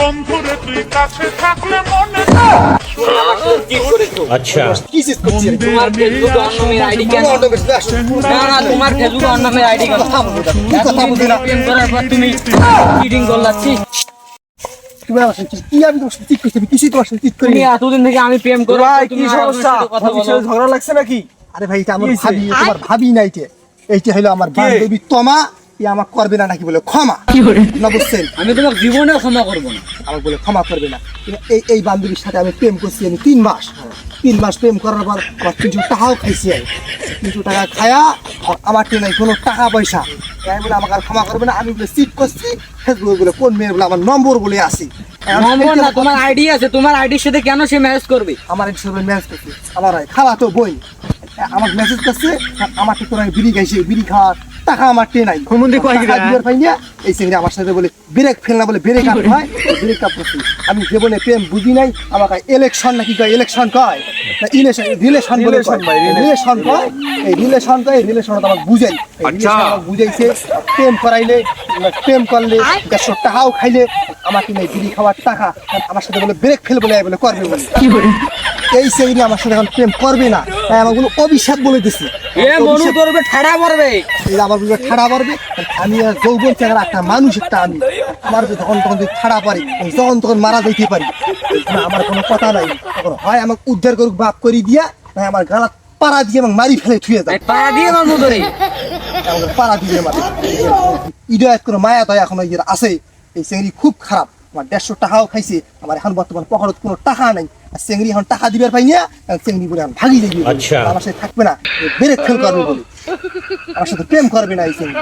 বন্ধুরে তুই কাছে থাকলে মনে अच्छा কি সিস্টেম করছিস তোমার ফেসবুক অন্যমের আইডি কেন না না তোমার ফেসবুক অন্যমের আইডি কেন কথা বলতে না প্রেম করার পর তুমি চিটিং করলাচ্ছি তুমি আমার সাথে কি আমি তোমার সাথে ঠিক করছি কিছু তোমার সাথে ঠিক করি তুমি এতদিন থেকে আমি প্রেম করব ভাই তুমি কি আমার সমস্যা সাথে কথা বলো ঝগড়া লাগছে নাকি আরে ভাই এটা আমার ভাবি তোমার ভাবি নাইতে এইটা হলো আমার বান্ধবী তমা ই আমাকে করবে না নাকি বলে ক্ষমা না বুঝছেন আমি তোমাকে জীবনে ক্ষমা করব না আমাকে বলে ক্ষমা করবে না এই বান্ধবীর সাথে আমি প্রেম করছি আমি 3 মাস প্রেম করার পর আমার 300 টাকাও খাইছি আমি 300 টাকা খায়া আমার নাই কোনো টাকা পয়সা আমি বলে আমাকে আর ক্ষমা করবে না আমি বলে চিট করছি ফেসবুকে বলে কোন মেয়ের বলে আমার নম্বর বলে আসি নম্বর না তোমার আইডি আছে তোমার আইডির সাথে কেন সে মেসেজ করবে আমার এই সব মেসেজ করছে আমার খালা তো বই আমার মেসেজ করছে আমার তো তোরা বিড়ি খাইছে বিড়ি খাওয়ার টাকা আমার টে নাই হুমুন্দি কয় গিরা? দিবার পাই না এই সেখানে আমার সাথে বলে ব্রেক ফেল না বলে ব্রেক আপ হয় ব্রেক আপ করছি আমি জীবনে প্রেম বুঝি নাই আমাকে ইলেকশন নাকি কয় ইলেকশন কয় না ইলেকশন রিলেশন বলে রিলেশন কয় এই রিলেশন কয় রিলেশন আমাকে বুঝাই রিলেশন আমাকে বুঝাইছে প্রেম করাইলে প্রেম করলে 150 টাকাও খাইলে আমাকে নাই বিড়ি খাওয়ার টাকা আমার সাথে বলে ব্রেক ফেল বলে বলে করবে বলে এই সেদিনে আমার সাথে এখন প্রেম করবে না তাই আমার কোনো অভিশাপ বলে দিছে এ মনু করবে ঠাড়া পড়বে এই আমার বুঝে ঠাড়া পড়বে আমি আর যৌবন চেহারা একটা মানুষ একটা আমি আমার যখন তখন যদি ঠাড়া পারি যখন তখন মারা যাইতে পারি না আমার কোনো কথা নাই তখন হয় আমাকে উদ্ধার করুক বাপ করি দিয়া না আমার গালা পাড়া দিয়ে আমাকে মারি ফেলে থুয়ে যায় পা দিয়ে মারবো ধরে আমাকে পাড়া দিয়ে মারে ইডায়াত করে মায়া তো এখন ওই আছে এই চেংড়ি খুব খারাপ আমার 150 টাকাও খাইছে আমার এখন বর্তমান পকেটত কোনো টাকা নাই আর চেংড়ি এখন টাকা দিবার পাই না চেংড়ি বলে আমি ভাগি যাবি আচ্ছা। আমার সাথে থাকবে না ব্রেক ফেল করবে বলে আমার সাথে প্রেম করবে না এই চেংড়ি